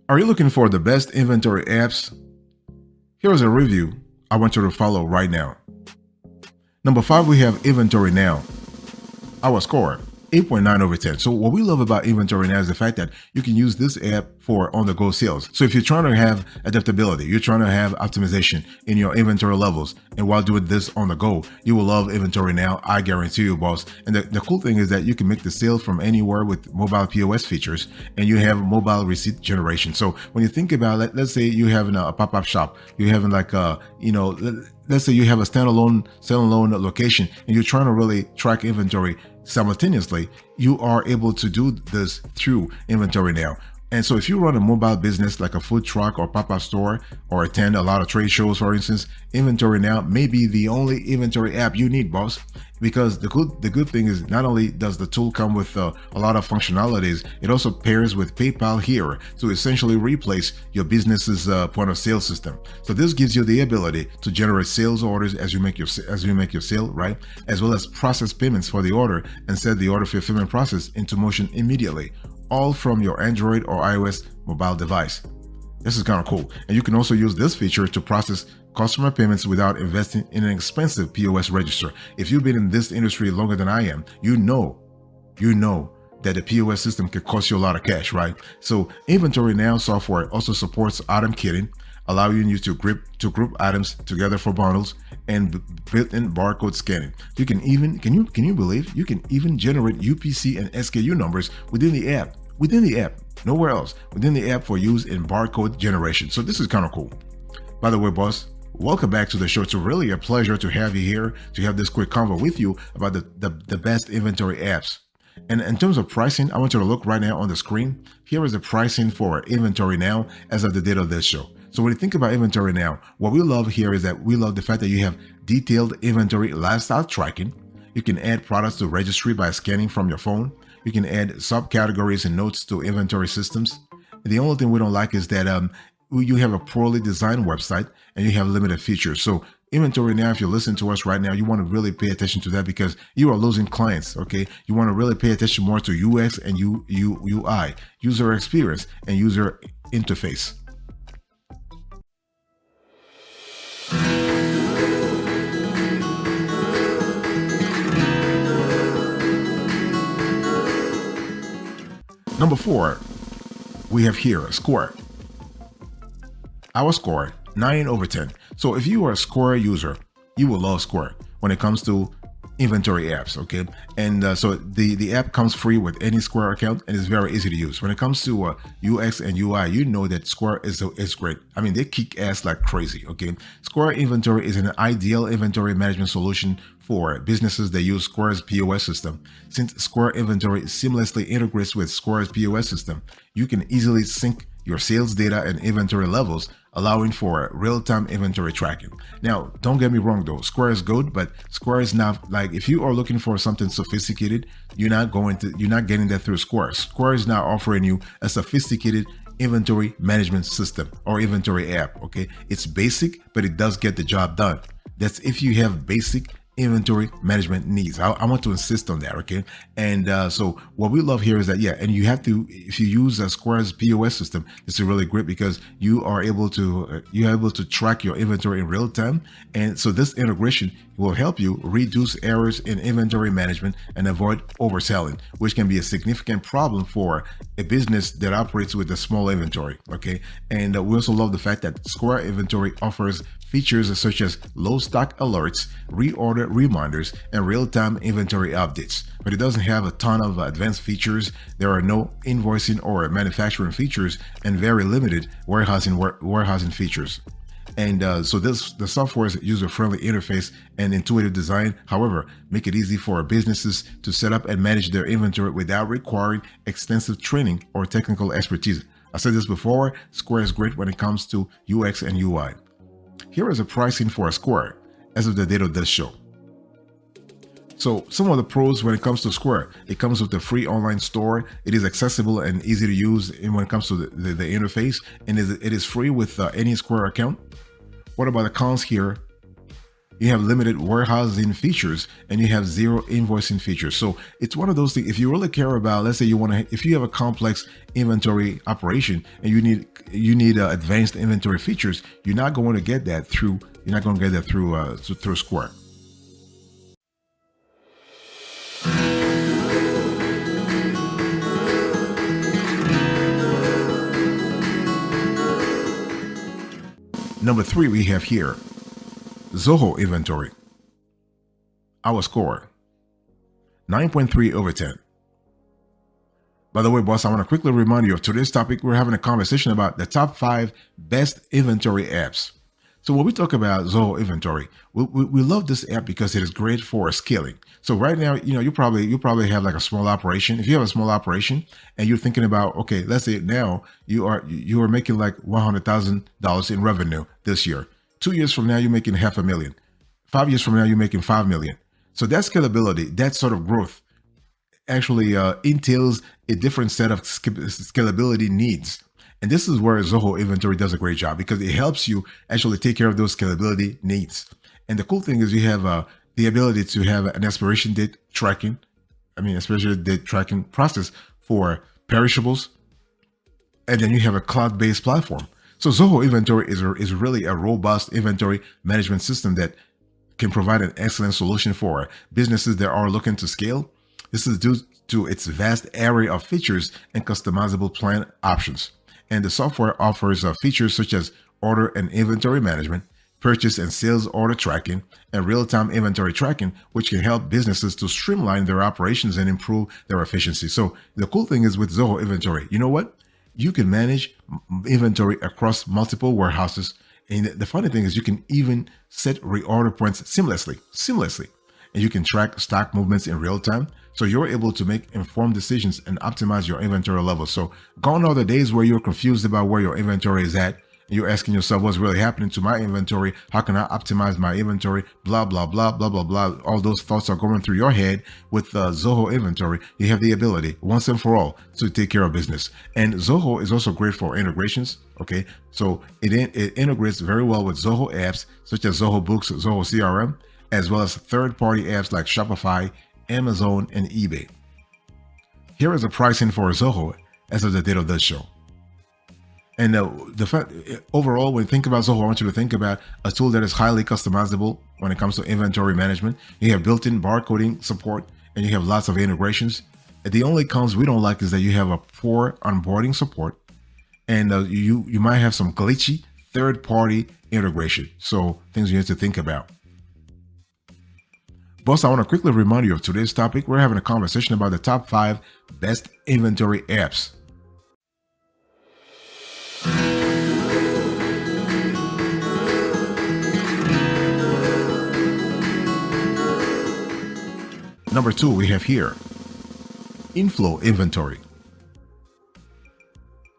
Are you looking for the best inventory apps? Here's a review I want you to follow right now. Number 5, we have Inventory Now. Our score, 8.9 over 10. So what we love about Inventory Now is the fact that you can use this app for on-the-go sales. So if you're trying to have adaptability, you're trying to have optimization in your inventory levels, and while doing this on the go, you will love Inventory Now. I guarantee you, boss. And the cool thing is that you can make the sale from anywhere with mobile POS features, and you have mobile receipt generation. So when you think about it, let's say you have a pop-up shop, you're having like let's say you have a standalone location, and you're trying to really track inventory simultaneously, you are able to do this through Inventory Now. And so if you run a mobile business like a food truck or pop-up store, or attend a lot of trade shows, for instance, Inventory Now may be the only inventory app you need, boss. Because the good thing is, not only does the tool come with a lot of functionalities, it also pairs with PayPal here to essentially replace your business's point of sale system. So this gives you the ability to generate sales orders as you make your sale, right? As well as process payments for the order and set the order fulfillment process into motion immediately, all from your Android or iOS mobile device. This is kind of cool. And you can also use this feature to process customer payments without investing in an expensive POS register. If you've been in this industry longer than I am, you know that the POS system can cost you a lot of cash, right? So Inventory Now software also supports item kitting, allowing you to group items together for bundles, and built-in barcode scanning. You can even, can you believe, you can even generate UPC and SKU numbers within the app. Nowhere else, within the app for use in barcode generation. So this is kind of cool. By the way, boss, welcome back to the show. It's really a pleasure to have you here, to have this quick convo with you about the best inventory apps. And in terms of pricing, I want you to look right now on the screen. Here is the pricing for Inventory Now as of the date of this show. So when you think about Inventory Now, what we love here is that we love the fact that you have detailed inventory lifestyle tracking. You can add products to registry by scanning from your phone. You can add subcategories and notes to inventory systems. The only thing we don't like is that you have a poorly designed website and you have limited features. So Inventory Now, if you listen to us right now, you want to really pay attention to that because you are losing clients, okay? You want to really pay attention more to UX and UI, user experience and user interface. Number 4, we have here a Square. Our score, 9 over 10. So if you are a Square user, you will love Square when it comes to inventory apps, okay? And so the app comes free with any Square account and is very easy to use. When it comes to UX and UI, you know that Square is great. I mean, they kick ass like crazy, okay? Square Inventory is an ideal inventory management solution for businesses that use Square's POS system. Since Square Inventory seamlessly integrates with Square's POS system, you can easily sync your sales data and inventory levels, allowing for real-time inventory tracking. Now, don't get me wrong though, Square is good, but Square is not, like, if you are looking for something sophisticated, you're not getting that through Square. Square is now offering you a sophisticated inventory management system or inventory app, okay? It's basic, but it does get the job done. That's if you have basic inventory management needs. I want to insist on that, okay? And so what we love here is that, yeah, and you have to, if you use Square's POS system, this is really great because you are able to track your inventory in real time. And so this integration will help you reduce errors in inventory management and avoid overselling, which can be a significant problem for a business that operates with a small inventory, okay? And we also love the fact that Square Inventory offers features such as low stock alerts, reorder reminders, and real-time inventory updates. But it doesn't have a ton of advanced features. There are no invoicing or manufacturing features and very limited warehousing features. And so the software's user-friendly interface and intuitive design, however, make it easy for businesses to set up and manage their inventory without requiring extensive training or technical expertise. I said this before, Square is great when it comes to UX and UI. Here is a pricing for a Square as of the date of this show. So some of the pros when it comes to Square, it comes with a free online store. It is accessible and easy to use when it comes to the interface, and it is free with any Square account. What about the cons here? You have limited warehousing features, and you have zero invoicing features. So it's one of those things. If you really care about, let's say you want to, if you have a complex inventory operation and you need advanced inventory features, you're not going to get that through. You're not going to get that through Square. Number 3, we have here Zoho Inventory. Our score 9.3 over 10. By the way, boss, I want to quickly remind you of today's topic. We're having a conversation about the top 5 best inventory apps. So when we talk about Zoho Inventory, we love this app because it is great for scaling. So right now, you probably have like a small operation. If you have a small operation and you're thinking about, okay, let's say now you are making like $100,000 in revenue this year. 2 years from now, you're making $500,000. 5 years from now, you're making $5 million. So that scalability, that sort of growth, actually entails a different set of scalability needs. And this is where Zoho Inventory does a great job because it helps you actually take care of those scalability needs. And the cool thing is you have the ability to have an expiration date tracking, expiration date tracking process for perishables. And then you have a cloud-based platform. So Zoho Inventory is really a robust inventory management system that can provide an excellent solution for businesses that are looking to scale. This is due to its vast array of features and customizable plan options. And the software offers features such as order and inventory management, purchase and sales order tracking, and real-time inventory tracking, which can help businesses to streamline their operations and improve their efficiency. So the cool thing is with Zoho Inventory, you know what? You can manage inventory across multiple warehouses. And the funny thing is you can even set reorder points seamlessly. And you can track stock movements in real time. So you're able to make informed decisions and optimize your inventory levels. So gone are the days where you're confused about where your inventory is at. And you're asking yourself, what's really happening to my inventory? How can I optimize my inventory? Blah, blah, blah, blah, blah, blah. All those thoughts are going through your head. With Zoho Inventory, you have the ability once and for all to take care of business. And Zoho is also great for integrations. Okay, so it integrates very well with Zoho apps such as Zoho Books, Zoho CRM, as well as third-party apps like Shopify, Amazon, and eBay. Here is the pricing for Zoho as of the date of this show. And overall, when you think about Zoho, I want you to think about a tool that is highly customizable when it comes to inventory management. You have built-in barcoding support, and you have lots of integrations. And the only cons we don't like is that you have a poor onboarding support, and you might have some glitchy third-party integration. So things you have to think about. Boss, I want to quickly remind you of today's topic. We're having a conversation about the top 5 best inventory apps. Number 2, we have here Inflow Inventory.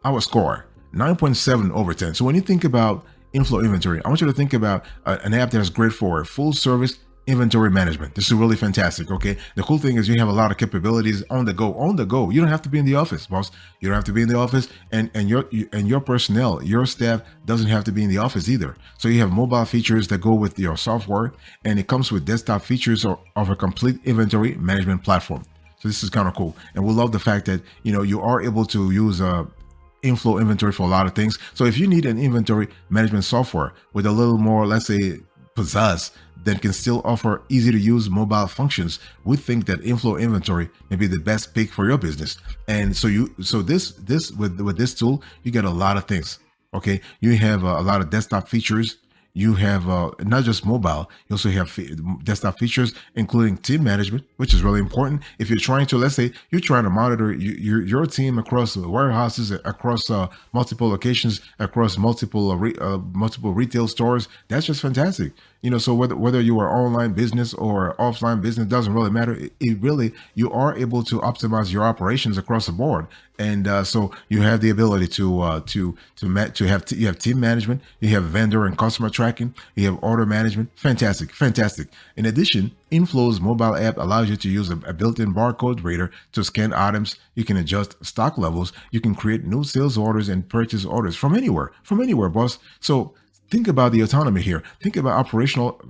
Our score 9.7 over 10. So when you think about Inflow Inventory, I want you to think about an app that is great for full service inventory management. This is really fantastic. Okay. The cool thing is you have a lot of capabilities on the go. You don't have to be in the office, boss. You don't have to be in the office, and your personnel, your staff doesn't have to be in the office either. So you have mobile features that go with your software, and it comes with desktop features of a complete inventory management platform. So this is kind of cool. And we love the fact that, you are able to use Inflow Inventory for a lot of things. So if you need an inventory management software with a little more, let's say, pizzazz, that can still offer easy to use mobile functions, we think that Inflow Inventory may be the best pick for your business. And so with this tool, you get a lot of things. Okay, you have a lot of desktop features. You have not just mobile, you also have desktop features, including team management, which is really important. If you're trying to, let's say, you're trying to monitor your team across warehouses, across multiple locations, across multiple retail stores, that's just fantastic. So whether you are online business or offline business, doesn't really matter. You are able to optimize your operations across the board. And so you have the ability to have team management, you have vendor and customer tracking, you have order management. Fantastic. In addition, Inflow's mobile app allows you to use a built-in barcode reader to scan items. You can adjust stock levels. You can create new sales orders and purchase orders from anywhere, boss. So Think about the autonomy here. Think about operational,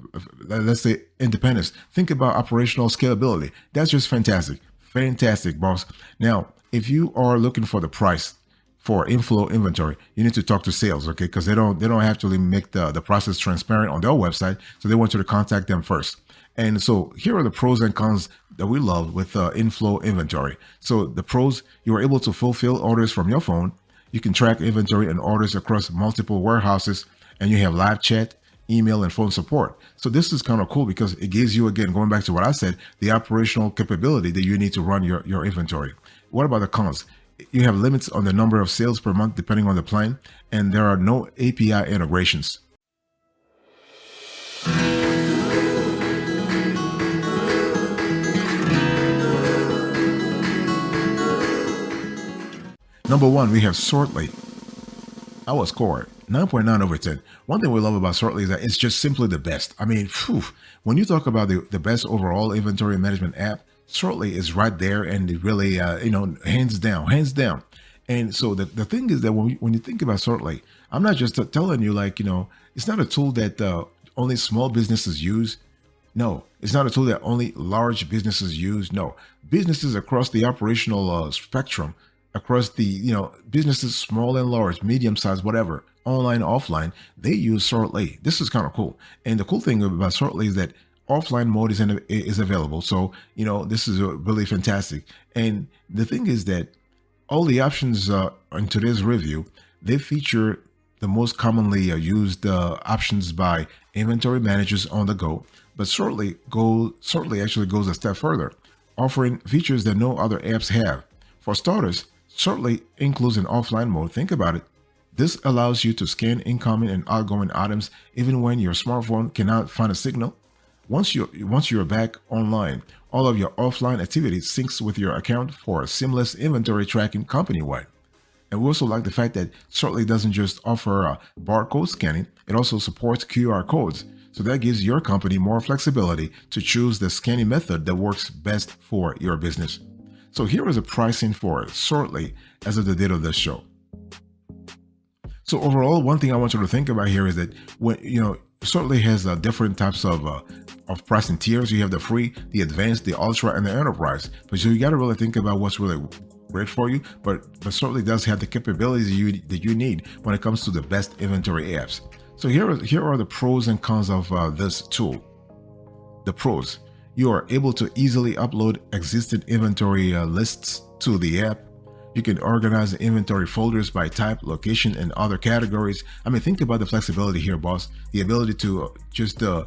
let's say, independence. Think about operational scalability. That's just fantastic. Fantastic, boss. Now, if you are looking for the price for inflow inventory, you need to talk to sales, okay? Because they don't actually make the process transparent on their website, so they want you to contact them first. And so here are the pros and cons that we love with inflow inventory. So the pros: you are able to fulfill orders from your phone. You can track inventory and orders across multiple warehouses, and you have live chat, email, and phone support. So this is kind of cool because it gives you, again, going back to what I said, the operational capability that you need to run your inventory. What about the cons? You have limits on the number of sales per month depending on the plan, and there are no API integrations. Number one, we have Sortly. Our score, 9.9 over 10. One thing we love about Sortly is that it's just simply the best. I mean, when you talk about the best overall inventory management app, Sortly is right there, and it really, hands down, hands down. And so the thing is that when you think about Sortly, I'm not just telling you, like, it's not a tool that only small businesses use. No, it's not a tool that only large businesses use. No, businesses across the operational spectrum, across the businesses, small and large, medium size, whatever, online, offline, they use Sortly. This is kind of cool. And the cool thing about Sortly is that offline mode is available. So this is really fantastic. And the thing is that all the options in today's review, they feature the most commonly used options by inventory managers on the go. But Sortly actually goes a step further, offering features that no other apps have. For starters, Sortly includes an offline mode. Think about it. This allows you to scan incoming and outgoing items even when your smartphone cannot find a signal. Once you're back online, all of your offline activities syncs with your account for seamless inventory tracking company-wide. And we also like the fact that Sortly doesn't just offer barcode scanning, it also supports QR codes. So that gives your company more flexibility to choose the scanning method that works best for your business. So here is the pricing for Sortly as of the date of this show. So overall, one thing I want you to think about here is that when Sortly has different types of pricing tiers. You have the free, the advanced, the ultra, and the enterprise. But so you got to really think about what's really great for you. But Sortly does have the capabilities that you need when it comes to the best inventory apps. So here are the pros and cons of this tool. The pros: you are able to easily upload existing inventory lists to the app. You can organize the inventory folders by type, location, and other categories. I mean, think about the flexibility here, boss. The ability to just do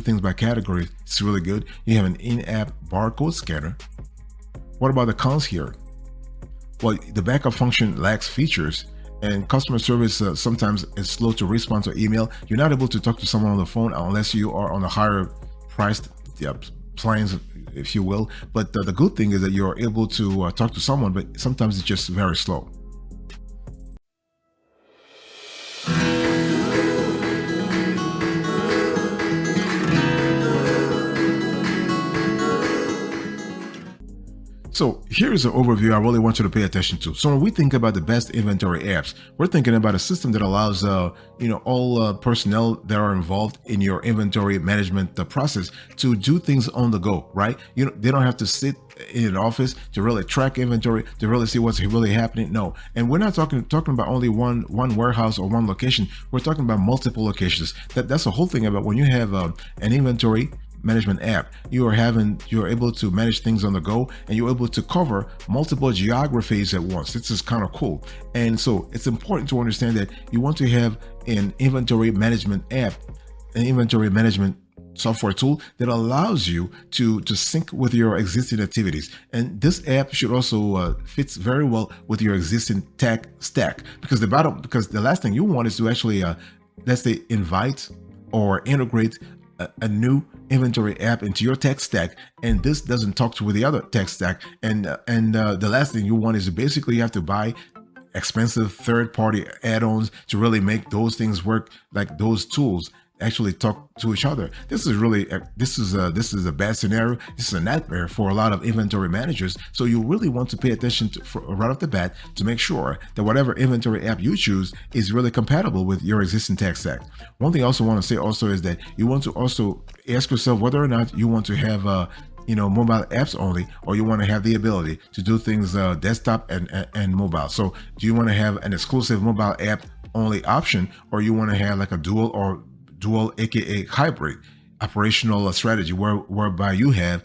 things by category is really good. You have an in-app barcode scanner. What about the cons here? Well, the backup function lacks features, and customer service sometimes is slow to respond to email. You're not able to talk to someone on the phone unless you are on a higher priced plans, if you will. But the good thing is that you're able to talk to someone, but sometimes it's just very slow. So here's an overview I really want you to pay attention to. So when we think about the best inventory apps, we're thinking about a system that allows all personnel that are involved in your inventory management process to do things on the go, right? They don't have to sit in an office to really track inventory, to really see what's really happening. No, and we're not talking about only one warehouse or one location. We're talking about multiple locations. That's the whole thing about when you have an inventory management app. You're able to manage things on the go, and you're able to cover multiple geographies at once. This is kind of cool. And so it's important to understand that you want to have an inventory management app, an inventory management software tool that allows you to sync with your existing activities. And this app should also fits very well with your existing tech stack, because the last thing you want is to actually let's say invite or integrate a new inventory app into your tech stack, and this doesn't talk to the other tech stack. And the last thing you want is to basically have to buy expensive third-party add-ons to really make those things work, like those tools actually talk to each other. This is a bad scenario. This is a nightmare for a lot of inventory managers. So you really want to pay attention to right off the bat to make sure that whatever inventory app you choose is really compatible with your existing tech stack. One thing I also want to say also is that you want to also ask yourself whether or not you want to have mobile apps only, or you want to have the ability to do things desktop and mobile. So do you want to have an exclusive mobile app only option, or you want to have like a dual aka hybrid operational strategy whereby you have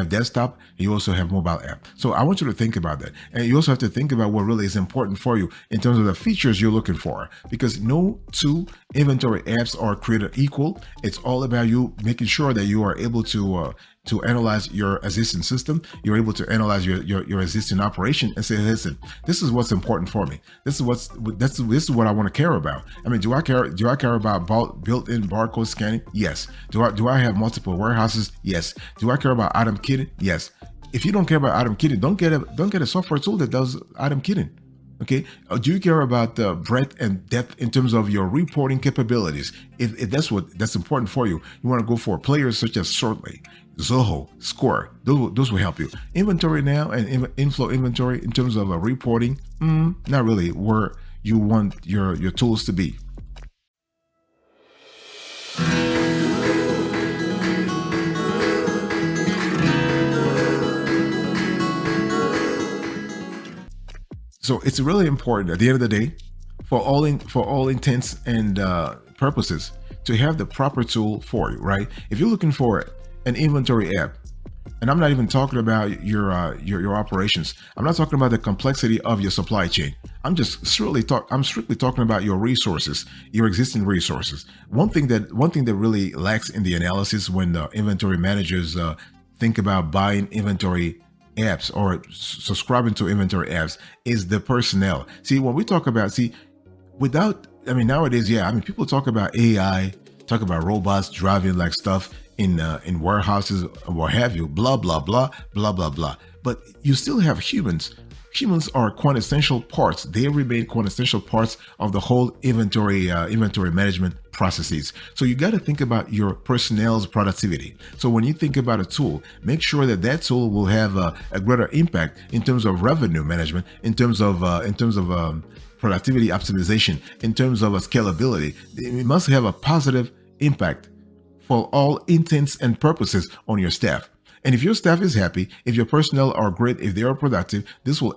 desktop and you also have mobile app. So I want you to think about that, and you also have to think about what really is important for you in terms of the features you're looking for, because no two inventory apps are created equal. It's all about you making sure that you are able to analyze your existing system. You're able to analyze your existing operation and say, listen, this is what's important for me. This is what I want to care about. I mean, do I care about built-in barcode scanning? Yes. Do I have multiple warehouses? Yes. Do I care about item kitting? Yes. If you don't care about item kitting, don't get a software tool that does item kitting. Okay. Do you care about the breadth and depth in terms of your reporting capabilities? If that's important for you, you want to go for players such as ShortLake, Zoho, Score. Those will help you. Inventory Now and Inflow Inventory in terms of reporting, not really where you want your tools to be. So it's really important at the end of the day, for all intents and purposes, to have the proper tool for you, right? If you're looking for an inventory app, and I'm not even talking about your operations. I'm not talking about the complexity of your supply chain. I'm strictly talking about your resources, your existing resources. One thing that really lacks in the analysis when inventory managers think about buying inventory apps or subscribing to inventory apps is the personnel. See, when we talk about nowadays, people talk about AI, talk about robots driving like stuff in warehouses, what have you, blah blah blah blah blah blah. But you still have humans. Humans are quintessential parts. They remain quintessential parts of the whole inventory management processes. So you got to think about your personnel's productivity. So when you think about a tool, make sure that tool will have a greater impact in terms of revenue management, in terms of productivity optimization, in terms of scalability. It must have a positive impact for all intents and purposes on your staff. And if your staff is happy, if your personnel are great, if they are productive, this will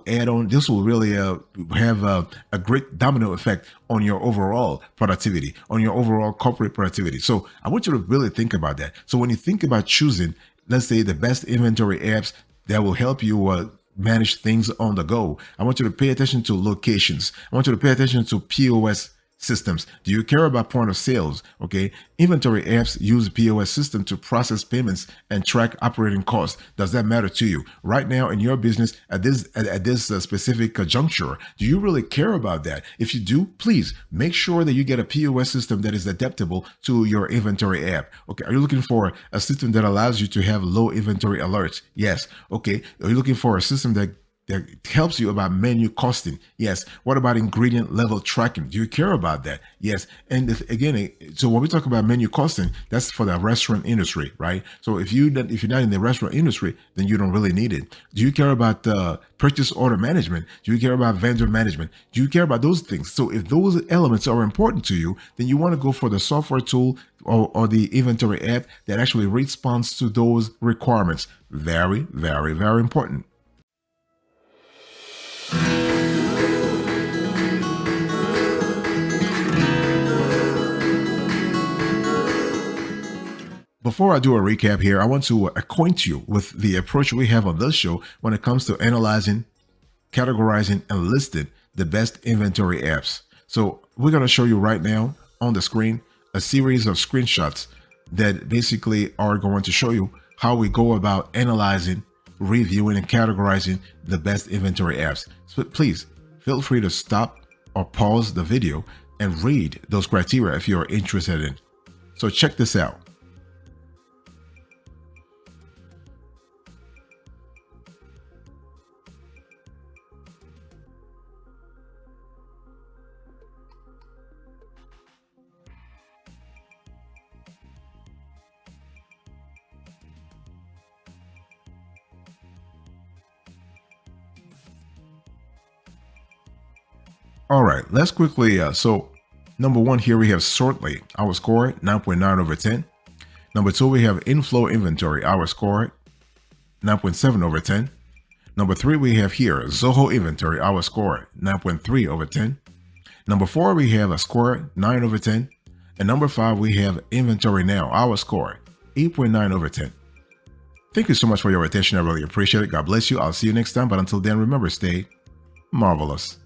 really have a great domino effect on your overall productivity, on your overall corporate productivity. So I want you to really think about that. So when you think about choosing, let's say, the best inventory apps that will help you manage things on the go, I want you to pay attention to locations. I want you to pay attention to POS systems. Do you care about point of sales? Okay. Inventory apps use POS system to process payments and track operating costs. Does that matter to you right now in your business at this specific juncture? Do you really care about that? If you do, please make sure that you get a POS system that is adaptable to your inventory app. Okay. Are you looking for a system that allows you to have low inventory alerts? Yes. Okay. Are you looking for a system that helps you about menu costing? Yes. What about ingredient level tracking? Do you care about that? Yes. And again, so when we talk about menu costing, that's for the restaurant industry, right? So if you're not in the restaurant industry, then you don't really need it. Do you care about purchase order management? Do you care about vendor management? Do you care about those things? So if those elements are important to you, then you want to go for the software tool or the inventory app that actually responds to those requirements. Very, very, very important. Before I do a recap here, I want to acquaint you with the approach we have on this show when it comes to analyzing, categorizing, and listing the best inventory apps. So we're going to show you right now on the screen a series of screenshots that basically are going to show you how we go about analyzing, reviewing, and categorizing the best inventory apps. So please feel free to stop or pause the video and read those criteria if you're interested in. So check this out. All right, let's quickly, so number one here we have shortly, our score 9.9 over 10. Number two, we have inflow inventory, our score 9.7 over 10. Number three, we have here Zoho inventory, our score 9.3 over 10. Number four, we have a score 9 over 10. And number five, we have inventory now, our score 8.9 over 10. Thank you so much for your attention. I really appreciate it. God bless you. I'll see you next time. But until then, remember, stay marvelous.